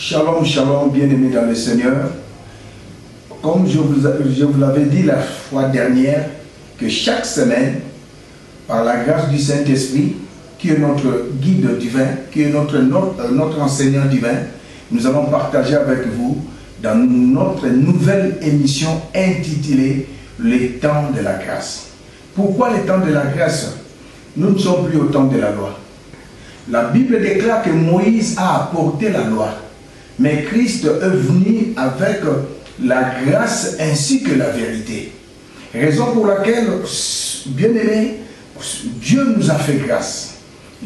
Shalom, shalom, bien-aimés dans le Seigneur. Comme je vous l'avais dit la fois dernière, que chaque semaine, par la grâce du Saint-Esprit, qui est notre guide divin, qui est notre enseignant divin, nous allons partager avec vous dans notre nouvelle émission intitulée « Les temps de la grâce ». Pourquoi les temps de la grâce? Nous ne sommes plus au temps de la loi. La Bible déclare que Moïse a apporté la loi, mais Christ est venu avec la grâce ainsi que la vérité. Raison pour laquelle, bien-aimé, Dieu nous a fait grâce.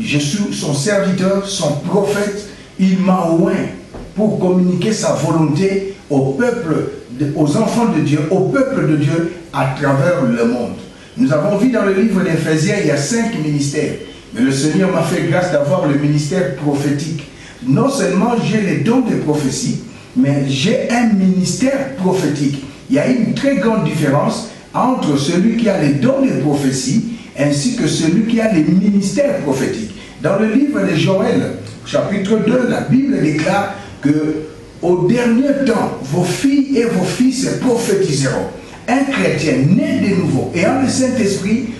Je suis son serviteur, son prophète, il m'a oint pour communiquer sa volonté au peuple, aux enfants de Dieu, au peuple de Dieu à travers le monde. Nous avons vu dans le livre d'Éphésiens, il y a 5 ministères. Mais le Seigneur m'a fait grâce d'avoir le ministère prophétique. Non seulement j'ai les dons de prophétie, mais j'ai un ministère prophétique. Il y a une très grande différence entre celui qui a les dons de prophétie ainsi que celui qui a les ministères prophétiques. Dans le livre de Joël, chapitre 2, la Bible déclare que au dernier temps, vos filles et vos fils prophétiseront. Un chrétien né de nouveau et en le Saint-Esprit,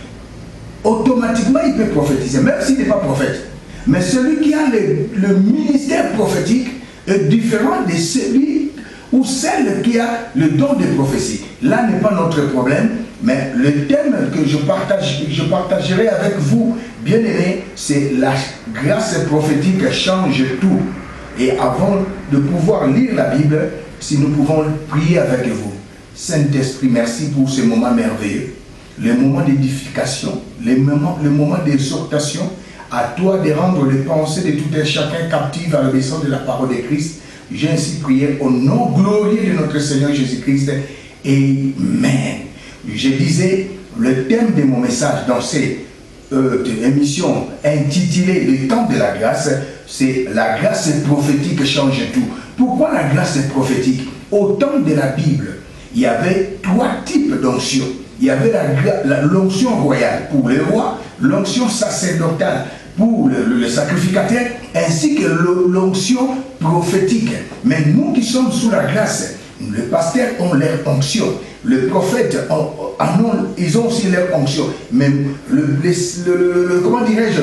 automatiquement il peut prophétiser, même s'il n'est pas prophète. Mais celui qui a le ministère prophétique est différent de celui ou celle qui a le don de prophétie. Là n'est pas notre problème, mais le thème que je partagerai avec vous, bien-aimés, c'est la grâce prophétique change tout. Et avant de pouvoir lire la Bible, si nous pouvons prier avec vous. Saint-Esprit, merci pour ce moment merveilleux, le moment d'édification, le moment d'exhortation. À toi de rendre les pensées de tout un chacun captives à l'obéissance de la parole de Christ. J'ai ainsi prié au nom glorieux de notre Seigneur Jésus-Christ. Amen. Je disais, le thème de mon message dans cette émission intitulée « Le temps de la grâce », c'est la grâce prophétique change tout. Pourquoi la grâce prophétique? Au temps de la Bible, il y avait 3 types d'onction. Il y avait l'onction royale pour les rois, l'onction sacerdotale pour le sacrificateur, ainsi que l'onction prophétique. Mais nous qui sommes sous la grâce, les pasteurs ont leur onction, les prophètes ils ont aussi leur onction. Même comment dirais-je,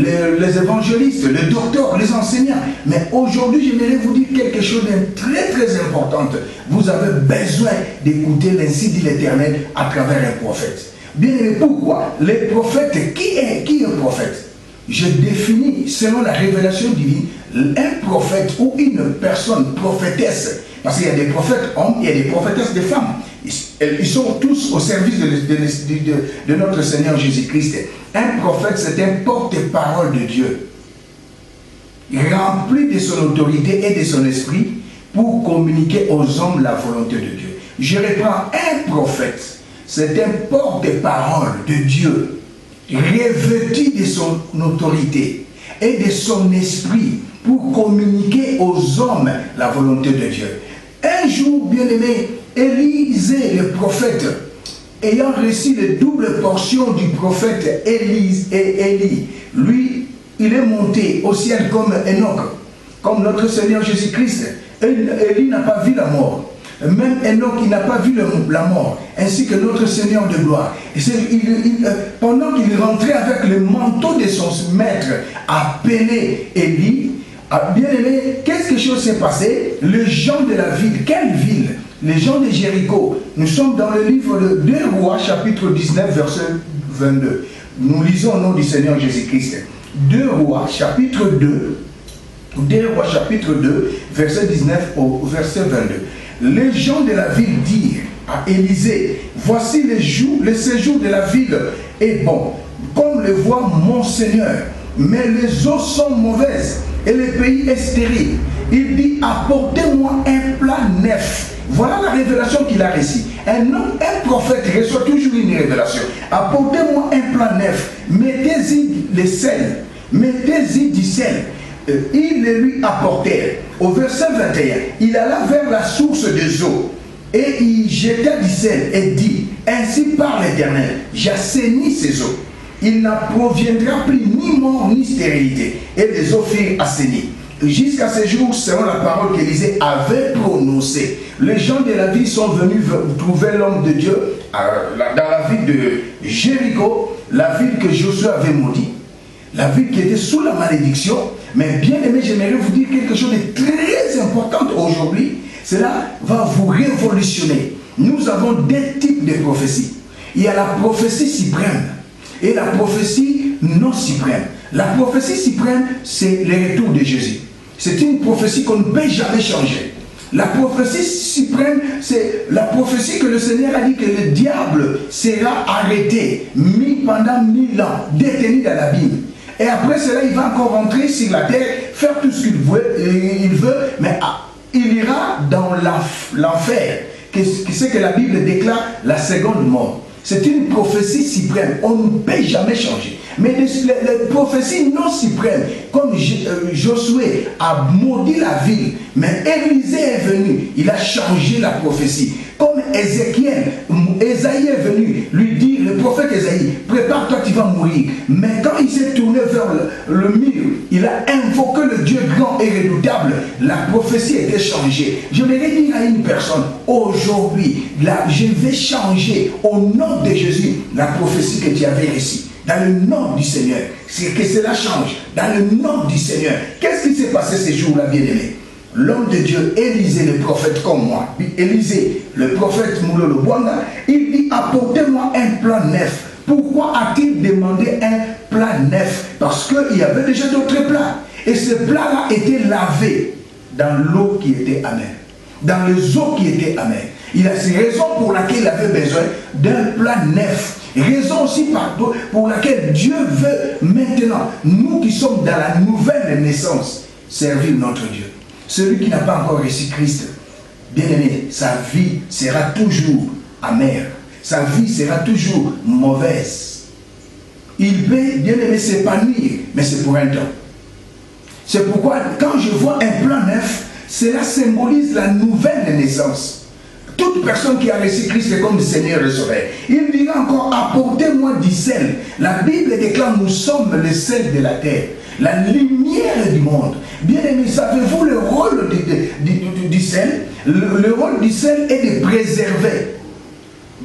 les évangélistes, les docteurs, les enseignants. Mais aujourd'hui, j'aimerais vous dire quelque chose de très très important. Vous avez besoin d'écouter l'ainsi dit l'Éternel à travers un prophète. Bien aimé, pourquoi? Les prophètes, qui est prophète? Je définis selon la révélation divine un prophète ou une personne prophétesse. Parce qu'il y a des prophètes hommes, il y a des prophétesses des femmes. Ils sont tous au service de notre Seigneur Jésus-Christ. Un prophète, c'est un porte-parole de Dieu, rempli de son autorité et de son esprit pour communiquer aux hommes la volonté de Dieu. Je reprends, un prophète, c'est un porte-parole de Dieu, revêtu de son autorité et de son esprit pour communiquer aux hommes la volonté de Dieu. Un jour, bien-aimé, Élisée, le prophète, ayant reçu les doubles portions du prophète Élie, lui, il est monté au ciel comme Enoch, comme notre Seigneur Jésus-Christ. Élie n'a pas vu la mort. Même Enoch, il n'a pas vu la mort, ainsi que notre Seigneur de gloire. Et pendant qu'il rentrait avec le manteau de son maître, appelé Élie, bien aimé, quelque chose s'est passé. Les gens de la ville, quelle ville? Les gens de Jéricho. Nous sommes dans le livre de 2 Rois, chapitre 19, verset 22. Nous lisons au nom du Seigneur Jésus-Christ. 2 Rois, chapitre 2. 2 Rois, chapitre 2, verset 19 au verset 22. Les gens de la ville dirent à Élisée, voici le séjour de la ville est bon, comme le voit mon Seigneur, mais les eaux sont mauvaises et le pays est stérile. Il dit, apportez-moi un plat neuf. Voilà la révélation qu'il a reçue. Un prophète reçoit toujours une révélation. Apportez-moi un plat neuf, mettez-y le sel, mettez-y du sel. Ils le lui apportèrent. Au verset 21, il alla vers la source des eaux et il jeta du sel et dit, ainsi parle l'Éternel, j'assainis ces eaux. Il n'en proviendra plus ni mort ni stérilité. Et les eaux furent assainies. jusqu'à ce jour, selon la parole qu'Élisée avait prononcée, les gens de la ville sont venus trouver l'homme de Dieu dans la ville de Jéricho, la ville que Josué avait maudite, la ville qui était sous la malédiction. Mais bien aimé, j'aimerais vous dire quelque chose de très important aujourd'hui. Cela va vous révolutionner. Nous avons deux types de prophéties. Il y a la prophétie suprême et la prophétie non suprême. La prophétie suprême, c'est le retour de Jésus. C'est une prophétie qu'on ne peut jamais changer. La prophétie suprême, c'est la prophétie que le Seigneur a dit que le diable sera arrêté, mis pendant 1000 ans, détenu dans l'abîme. Et après cela, il va encore rentrer sur la terre, faire tout ce qu'il veut, mais il ira dans l'enfer. C'est que la Bible déclare la seconde mort. C'est une prophétie suprême. On ne peut jamais changer. Mais les prophéties non suprêmes, comme Josué a maudit la ville, mais Élisée est venu, il a changé la prophétie. Comme Ézéchiel, Ésaïe est venu lui dire, le prophète Ésaïe, prépare-toi, tu vas mourir. Mais quand il s'est tourné vers le mur, il a invoqué le Dieu grand et redoutable. La prophétie a été changée. Je vais dire à une personne, aujourd'hui, je vais changer au nom de Jésus la prophétie que tu avais reçue. Dans le nom du Seigneur, c'est que cela change. Dans le nom du Seigneur. Qu'est-ce qui s'est passé ces jours-là, bien-aimés? L'homme de Dieu, Élisée, le prophète comme moi, Élisée, le prophète Moulolo Bwanga, il dit, apportez-moi un plat neuf. Pourquoi a-t-il demandé un plat neuf? Parce qu'il y avait déjà d'autres plats. Et ce plat-là était lavé dans l'eau qui était amère, dans les eaux qui étaient amères. Il a ces raisons pour laquelle il avait besoin d'un plat neuf. Raison aussi pour laquelle Dieu veut maintenant, nous qui sommes dans la nouvelle naissance, servir notre Dieu. Celui qui n'a pas encore reçu Christ, bien aimé, sa vie sera toujours amère. Sa vie sera toujours mauvaise. Il peut, bien aimé, s'épanouir, mais c'est pour un temps. C'est pourquoi, quand je vois un plan neuf, cela symbolise la nouvelle naissance. Toute personne qui a reçu Christ est comme le Seigneur le Sauveur. Il dira encore, apportez-moi du sel. La Bible déclare, nous sommes le sel de la terre, la lumière du monde. Bien aimé, savez-vous le rôle du sel? Le rôle du sel est de préserver.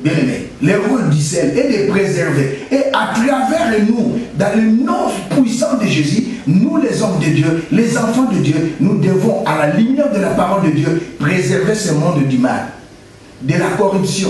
Bien aimé, le rôle du sel est de préserver. Et à travers nous, dans le nom puissant de Jésus, nous les hommes de Dieu, les enfants de Dieu, nous devons, à la lumière de la parole de Dieu, préserver ce monde du mal, de la corruption,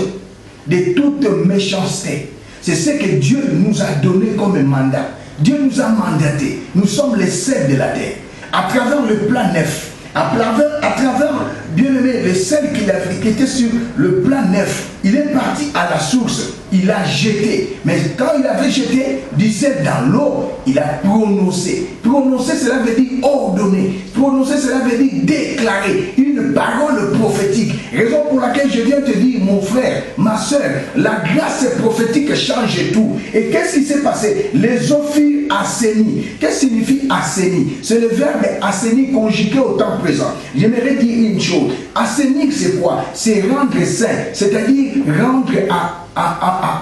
de toute méchanceté. C'est ce que Dieu nous a donné comme mandat. Dieu nous a mandaté. Nous sommes les sels de la terre. À travers le plan neuf, à travers bien aimé, le sel qui était sur le plan neuf, il est parti à la source, il a jeté. Mais quand il avait jeté du sel dans l'eau, il a prononcé. Prononcer, cela veut dire ordonner. Prononcer, cela veut dire déclarer. Une parole prophétique. Raison pour laquelle je viens te dire, mon frère, ma soeur, la grâce prophétique change tout. Et qu'est-ce qui s'est passé? Les eaux furent assainies. Qu'est-ce que signifie assainir? C'est le verbe assainir conjugué au temps présent. J'aimerais dire une chose. Assainir, c'est quoi? C'est rendre sain. C'est-à-dire rendre à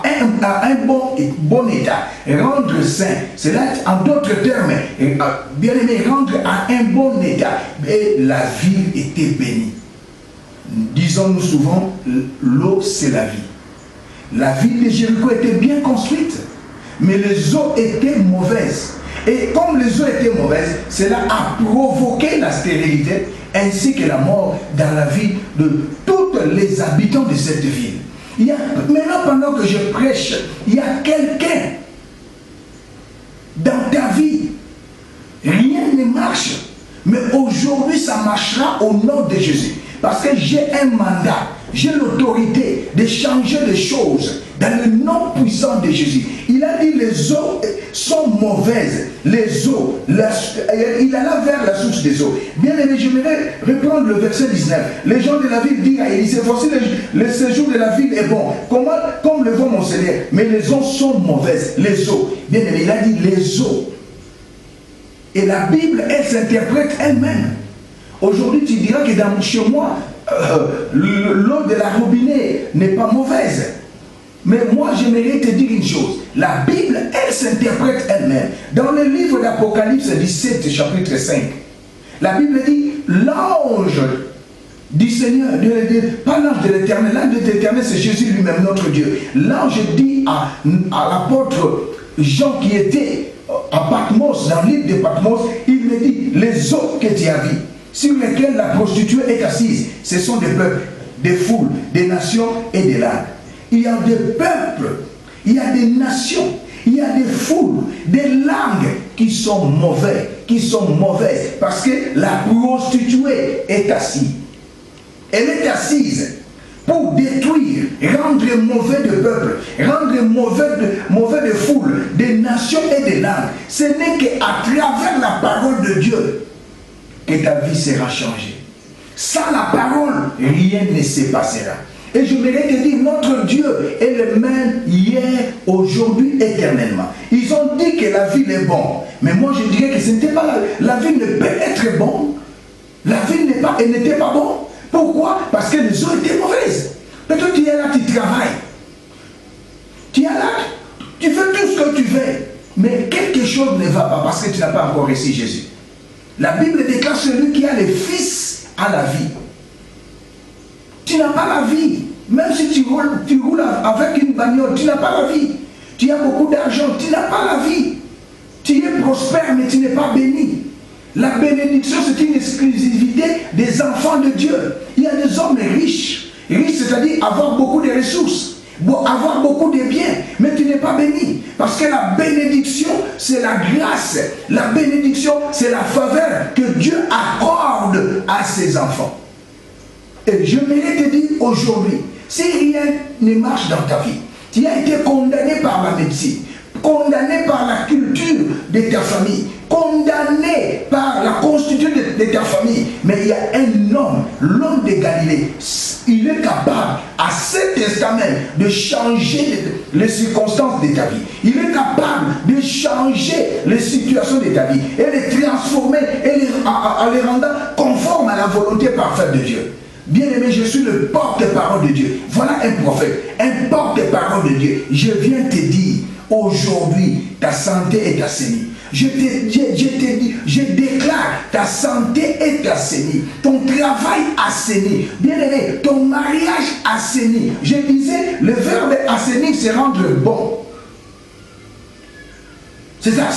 un bon état. Rendre sain. C'est là, en d'autres termes, bien aimé, rendre à un bon état. Et la ville était bénie. Disons-nous souvent, l'eau c'est la vie. La ville de Jéricho était bien construite, mais les eaux étaient mauvaises. Et comme les eaux étaient mauvaises, cela a provoqué la stérilité ainsi que la mort dans la vie de tous les habitants de cette ville. Maintenant, pendant que je prêche, il y a quelqu'un dans ta vie, rien ne marche, mais aujourd'hui ça marchera au nom de Jésus. Parce que j'ai un mandat, j'ai l'autorité de changer les choses dans le nom puissant de Jésus. Il a dit les eaux sont mauvaises, les eaux, il alla vers la source des eaux. Bien aimé, je vais reprendre le verset 19. Les gens de la ville disent à Élisée, voici le séjour de la ville est bon, comme le voit mon Seigneur, mais les eaux sont mauvaises, les eaux. Bien aimé, il a dit les eaux. Et la Bible, elle s'interprète elle-même. Aujourd'hui, tu diras que chez moi, l'eau de la robinet n'est pas mauvaise. Mais moi, j'aimerais te dire une chose. La Bible, elle s'interprète elle-même. Dans le livre d'Apocalypse 17, chapitre 5, La Bible dit, l'ange du Seigneur, pas l'ange de l'Éternel, l'ange de l'Éternel c'est Jésus lui-même, notre Dieu. L'ange dit à l'apôtre Jean qui était à Patmos, dans l'île de Patmos, il me dit, les eaux que tu as vues, sur lesquelles la prostituée est assise, ce sont des peuples, des foules, des nations et des langues. Il y a des peuples, il y a des nations, il y a des foules, des langues qui sont mauvaises, parce que la prostituée est assise. Elle est assise pour détruire, rendre mauvais de peuple, rendre mauvais de foule, des nations et des langues. Ce n'est qu'à travers la parole de Dieu que ta vie sera changée. Sans la parole, rien ne se passera. Et je voudrais te dire, notre Dieu est le même hier, aujourd'hui, éternellement. Ils ont dit que la vie est bonne. Mais moi je dirais que ce n'était pas la vie ne peut être bonne. La vie n'était pas bonne. Pourquoi? Parce que les eaux étaient mauvaises. Mais toi tu es là, tu travailles. Tu es là, tu fais tout ce que tu veux. Mais quelque chose ne va pas parce que tu n'as pas encore reçu Jésus. La Bible déclare celui qui a le Fils a la vie. Tu n'as pas la vie. Même si tu roules avec une bagnole, tu n'as pas la vie. Tu as beaucoup d'argent, tu n'as pas la vie. Tu es prospère, mais tu n'es pas béni. La bénédiction, c'est une exclusivité des enfants de Dieu. Il y a des hommes riches. Riches, c'est-à-dire avoir beaucoup de ressources, avoir beaucoup de biens, mais tu n'es pas béni. Parce que la bénédiction, c'est la grâce. La bénédiction, c'est la faveur que Dieu accorde à ses enfants. Et je voudrais te dire aujourd'hui, si rien ne marche dans ta vie, tu as été condamné par la médecine, condamné par la culture de ta famille, condamné par la constitution de ta famille, mais il y a un homme, l'homme de Galilée, il est capable à cet instant même de changer les circonstances de ta vie. Il est capable de changer les situations de ta vie et les transformer en les rendant conformes à la volonté parfaite de Dieu. Bien-aimé, je suis le porte-parole de Dieu. Voilà un prophète, un porte-parole de Dieu. Je viens te dire, aujourd'hui, ta santé est assainie. Je déclare, ta santé est assainie. Ton travail assaini. Bien-aimé, ton mariage assaini. Je disais, le verbe assainir, c'est rendre bon. C'est ça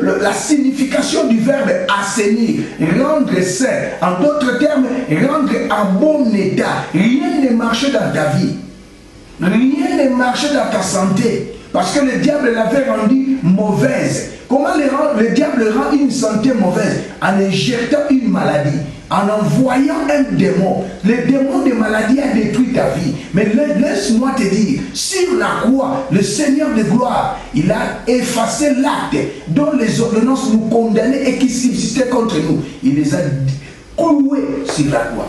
la signification du verbe assainir, rendre sain. En d'autres termes, rendre en bon état. Rien ne marche dans ta vie. Rien ne marche dans ta santé. Parce que le diable l'avait rendue mauvaise. Comment le diable rend une santé mauvaise? En injectant une maladie, en envoyant un démon. Le démon de maladie a détruit ta vie. Mais laisse-moi te dire, sur la croix, le Seigneur de gloire, il a effacé l'acte dont les ordonnances nous condamnaient et qui subsistaient contre nous. Il les a cloués sur la croix.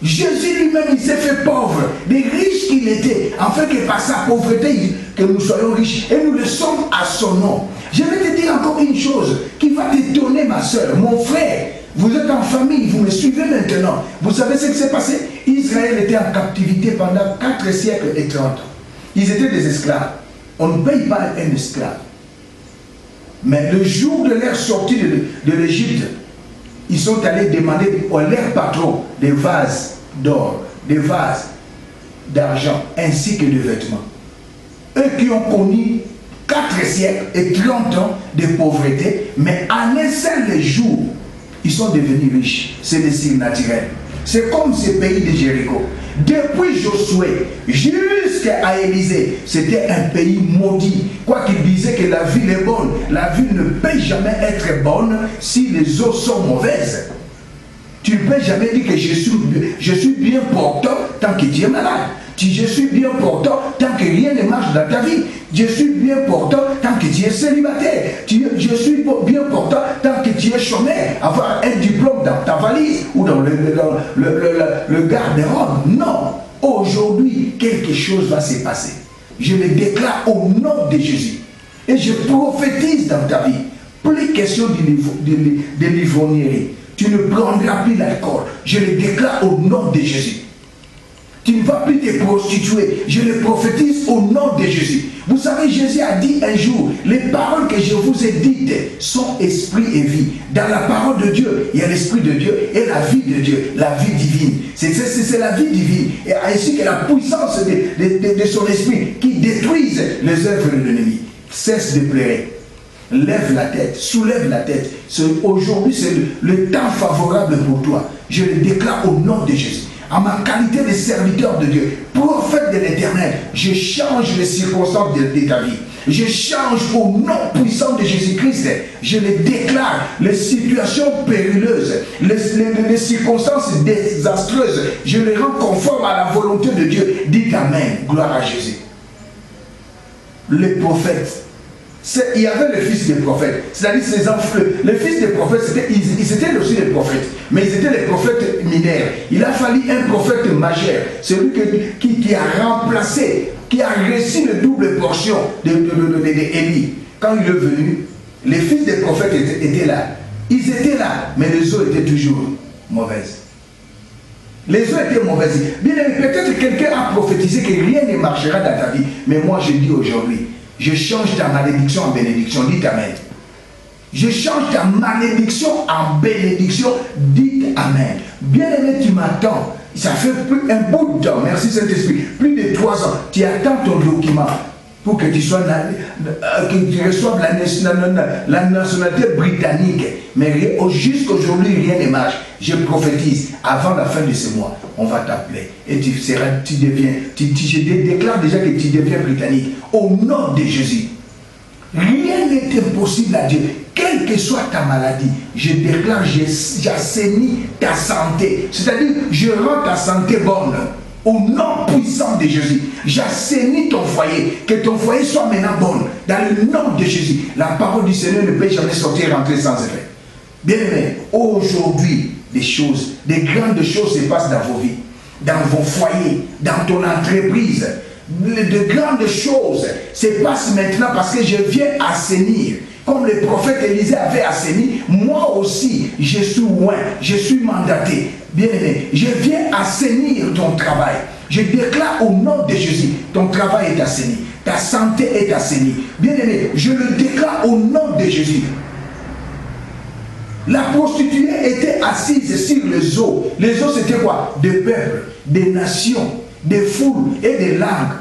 Jésus lui-même, il s'est fait pauvre, des riches qu'il était, afin que par sa pauvreté, que nous soyons riches. Et nous le sommes à son nom. Je vais te dire encore une chose qui va t'étonner, ma soeur, mon frère. Vous êtes en famille, vous me suivez maintenant. Vous savez ce qui s'est passé? Israël était en captivité pendant 4 siècles et 30 ans. Ils étaient des esclaves. On ne paye pas un esclave. Mais le jour de leur sortie de l'Égypte, ils sont allés demander à leur patron des vases d'or, des vases d'argent, ainsi que de vêtements. Eux qui ont connu 4 siècles et 30 ans de pauvreté, mais en un seul jour, ils sont devenus riches. C'est le signe naturel. C'est comme ce pays de Jéricho. Depuis Josué jusqu'à Élysée, c'était un pays maudit. Quoi qu'il disait que la ville est bonne, la ville ne peut jamais être bonne si les eaux sont mauvaises. Tu ne peux jamais dire que je suis bien portant tant que tu es malade. Je suis bien portant tant que rien ne marche dans ta vie. Je suis bien portant tant que tu es célibataire. Je suis bien portant tant que tu es chômeur. Avoir un diplôme dans ta valise ou dans le garde-robe. Non. Aujourd'hui, quelque chose va se passer. Je le déclare au nom de Jésus. Et je prophétise dans ta vie. Plus question de l'ivrognerie. Tu ne prendras plus l'alcool. Je le déclare au nom de Jésus. Tu ne vas plus te prostituer. Je le prophétise au nom de Jésus. Vous savez, Jésus a dit un jour, les paroles que je vous ai dites sont esprit et vie. Dans la parole de Dieu, il y a l'esprit de Dieu et la vie de Dieu, la vie divine. C'est la vie divine, et ainsi que la puissance de son esprit qui détruise les œuvres de l'ennemi. Cesse de pleurer. Lève la tête, soulève la tête. Aujourd'hui, c'est le temps favorable pour toi. Je le déclare au nom de Jésus. En ma qualité de serviteur de Dieu, prophète de l'Éternel, je change les circonstances de ta vie. Je change au nom puissant de Jésus-Christ. Je le déclare, les situations périlleuses, les circonstances désastreuses, je les rends conformes à la volonté de Dieu. Dites Amen, gloire à Jésus. Les prophètes, il y avait les fils des prophètes, c'est-à-dire ces enfants. Les fils des prophètes, ils étaient aussi les prophètes, mais ils étaient les prophètes mineurs. Il a fallu un prophète majeur, celui qui a remplacé, qui a reçu le double portion d'Élie. Quand il est venu, les fils des prophètes étaient là. Ils étaient là, mais les eaux étaient toujours mauvaises. Les eaux étaient mauvaises. Bien, peut-être quelqu'un a prophétisé que rien ne marchera dans ta vie, mais moi je dis aujourd'hui, je change ta malédiction en bénédiction. Dites Amen. Je change ta malédiction en bénédiction. Dites Amen. Bien-aimé, tu m'attends. Ça fait un bout de temps. Merci Saint-Esprit. Plus de 3 ans. Tu attends ton document pour que tu sois que tu reçoives la nationalité britannique. Mais jusqu'aujourd'hui, rien ne marche. Je prophétise, avant la fin de ce mois, on va t'appeler. Et je déclare déjà que tu deviens britannique. Au nom de Jésus. Rien n'est impossible à Dieu. Quelle que soit ta maladie, je déclare, j'assainis ta santé. C'est-à-dire, je rends ta santé bonne. Au nom puissant de Jésus, j'assainis ton foyer, que ton foyer soit maintenant bon. Dans le nom de Jésus, la parole du Seigneur ne peut jamais sortir et rentrer sans effet. Bien aimé, aujourd'hui, des grandes choses se passent dans vos vies, dans vos foyers, dans ton entreprise. De grandes choses se passent maintenant parce que je viens assainir. Comme le prophète Élisée avait assaini, moi aussi, je suis loin, je suis mandaté. Bien-aimé, je viens assainir ton travail. Je déclare au nom de Jésus, ton travail est assaini, ta santé est assainie. Bien-aimé, je le déclare au nom de Jésus. La prostituée était assise sur les eaux. Les eaux, c'était quoi? Des peuples, des nations, des foules et des langues.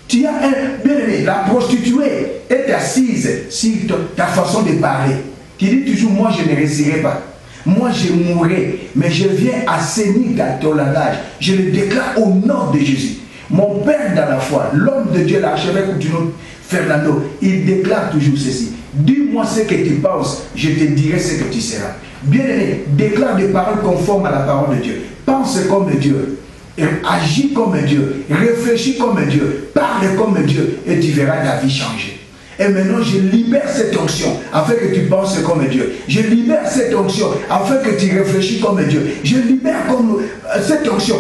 Tu as un bien-aimé, la prostituée est assise sur ta façon de parler. Tu dis toujours, moi je ne réussirai pas. Moi je mourrai, mais je viens assainir ton langage. Je le déclare au nom de Jésus. Mon Père dans la foi, l'homme de Dieu, l'archevêque Fernando, il déclare toujours ceci. Dis-moi ce que tu penses, je te dirai ce que tu seras. Bien-aimé, déclare des paroles conformes à la parole de Dieu. Pense comme Dieu. Agis comme Dieu, réfléchis comme Dieu, parle comme Dieu et tu verras ta vie changer. Et maintenant je libère cette onction afin que tu penses comme Dieu. Je libère cette onction afin que tu réfléchis comme Dieu. Je libère cette onction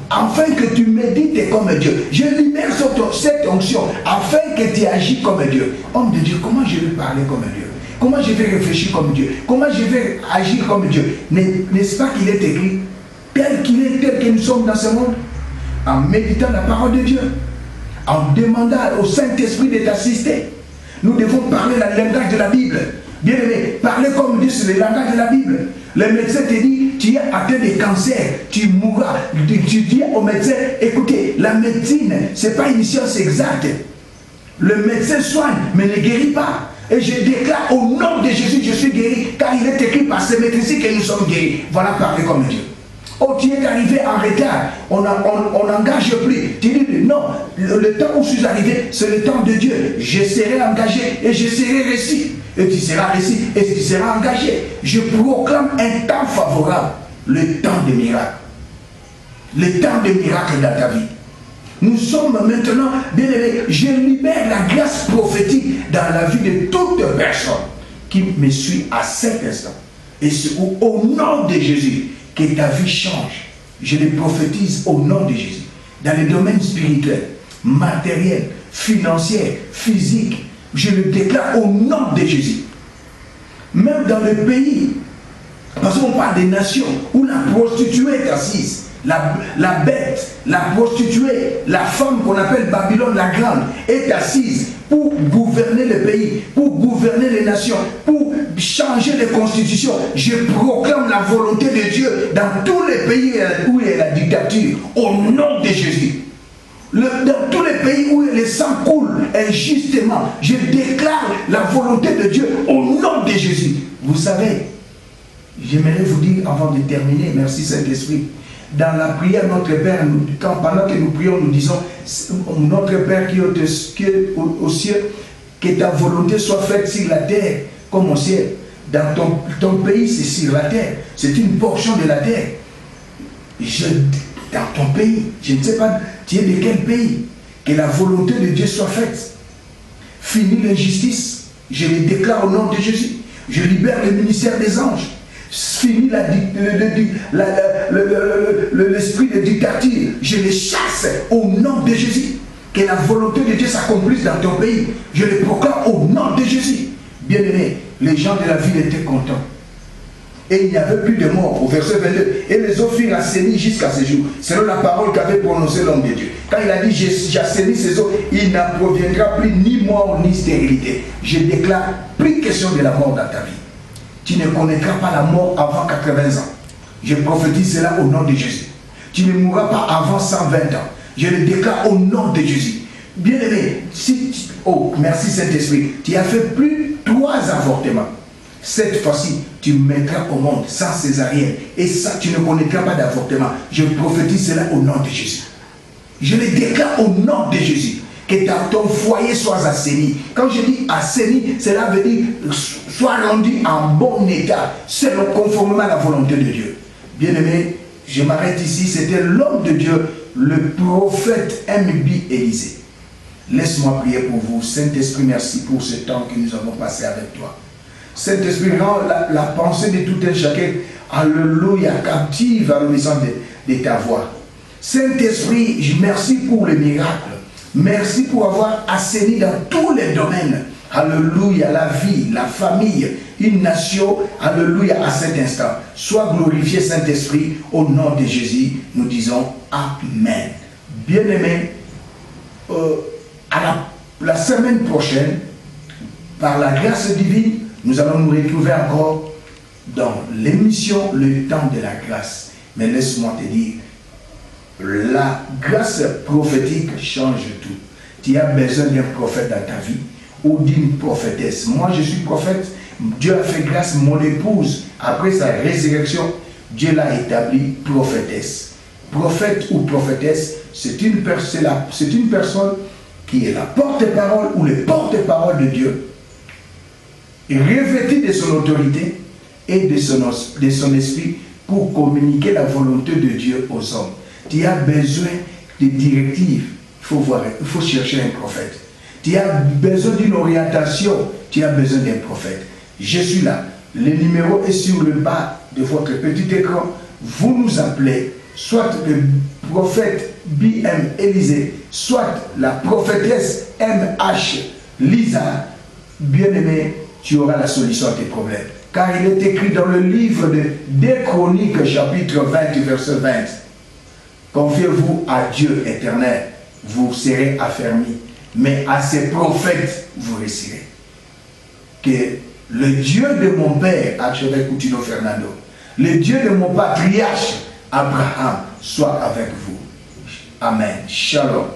afin que tu médites comme Dieu. Je libère cette onction afin que tu agis comme Dieu. Homme de Dieu, comment je vais parler comme Dieu? Comment je vais réfléchir comme Dieu? Comment je vais agir comme Dieu? N'est-ce pas qu'il est écrit tel qu'il est, tel que nous sommes dans ce monde, en méditant la parole de Dieu, en demandant au Saint-Esprit de t'assister. Nous devons parler le langage de la Bible. Bien aimé, parler comme Dieu, c'est le langage de la Bible. Le médecin te dit, tu es atteint de cancer, tu mourras. Tu dis au médecin, écoutez, la médecine, ce n'est pas une science exacte. Le médecin soigne, mais ne guérit pas. Et je déclare au nom de Jésus, je suis guéri, car il est écrit par ces médecins que nous sommes guéris. Voilà, parler comme Dieu. Oh, tu es arrivé en retard, on n'engage plus. Tu dis non, le temps où je suis arrivé, c'est le temps de Dieu. Je serai engagé et je serai reçu. Et tu seras reçu et tu seras engagé. Je proclame un temps favorable, le temps de miracle. Le temps de miracle dans ta vie. Nous sommes maintenant, bien aimés, je libère la grâce prophétique dans la vie de toute personne qui me suit à cet instant. Et c'est au nom de Jésus que ta vie change. Je le prophétise au nom de Jésus. Dans les domaines spirituels, matériels, financiers, physiques, je le déclare au nom de Jésus. Même dans le pays, parce qu'on parle des nations où la prostituée est assise, la bête, la prostituée, la femme qu'on appelle Babylone la Grande est assise pour gouverner le pays, pour gouverner les nations, pour changer les constitutions. Je proclame la volonté de Dieu dans tous les pays où il y a la dictature, au nom de Jésus. Dans tous les pays où le sang coule injustement, je déclare la volonté de Dieu au nom de Jésus. Vous savez, j'aimerais vous dire avant de terminer, merci Saint-Esprit, dans la prière Notre Père, pendant que nous prions, nous disons Notre Père qui est au ciel, que ta volonté soit faite sur la terre comme au ciel. Dans ton pays, c'est sur la terre, c'est une portion de la terre. Dans ton pays, je ne sais pas, tu es de quel pays, que la volonté de Dieu soit faite. Fini l'injustice, je le déclare au nom de Jésus. Je libère le ministère des anges. Fini l'esprit de dictature. Je les chasse au nom de Jésus. Que la volonté de Dieu s'accomplisse dans ton pays. Je le proclame au nom de Jésus. Bien-aimés, les gens de la ville étaient contents. Et il n'y avait plus de mort, au verset 22. Et les eaux furent assainis jusqu'à ce jour, selon la parole qu'avait prononcée l'homme de Dieu. Quand il a dit j'assainis ces eaux, il n'en proviendra plus ni mort ni stérilité. Je déclare, plus question de la mort dans ta vie. Tu ne connaîtras pas la mort avant 80 ans. Je prophétise cela au nom de Jésus. Tu ne mourras pas avant 120 ans. Je le déclare au nom de Jésus. Bien-aimé, oh, merci Saint-Esprit, tu as fait plus 3 avortements. Cette fois-ci, tu mettras au monde sans césarienne. Et ça, tu ne connaîtras pas d'avortement. Je prophétise cela au nom de Jésus. Je le déclare au nom de Jésus. Que ton foyer soit assaini. Quand je dis assaini, cela veut dire soit rendu en bon état, selon conformément à la volonté de Dieu. Bien-aimé, je m'arrête ici. C'était l'homme de Dieu, le prophète M.B. Élisée. Laisse-moi prier pour vous. Saint-Esprit, merci pour ce temps que nous avons passé avec toi. Saint-Esprit, rend la pensée de tout un chacun, alléluia, captive à l'obéissance de ta voix. Saint-Esprit, merci pour le miracle. Merci pour avoir assaini dans tous les domaines, alléluia, la vie, la famille, une nation, alléluia, à cet instant. Sois glorifié, Saint-Esprit, au nom de Jésus, nous disons Amen. Bien-aimés, à la semaine prochaine, par la grâce divine, nous allons nous retrouver encore dans l'émission Le temps de la grâce. Mais laisse-moi te dire, la grâce prophétique change tout. Tu as besoin d'un prophète dans ta vie ou d'une prophétesse. Moi, je suis prophète. Dieu a fait grâce. Mon épouse, après sa résurrection, Dieu l'a établie prophétesse. Prophète ou prophétesse, c'est une personne qui est la porte-parole ou le porte-parole de Dieu, revêtu de son autorité et de son esprit pour communiquer la volonté de Dieu aux hommes. Tu as besoin de directives, il faut chercher un prophète. Tu as besoin d'une orientation, tu as besoin d'un prophète. Je suis là. Le numéro est sur le bas de votre petit écran. Vous nous appelez, soit le prophète B.M. Élisée, soit la prophétesse M.H. Lisa. Bien-aimé, tu auras la solution à tes problèmes. Car il est écrit dans le livre des Chroniques, chapitre 20, verset 20. Confiez-vous à Dieu éternel, vous serez affermis. Mais à ses prophètes, vous réussirez. Que le Dieu de mon père, archevêque Coutinho Fernando, le Dieu de mon patriarche, Abraham, soit avec vous. Amen. Shalom.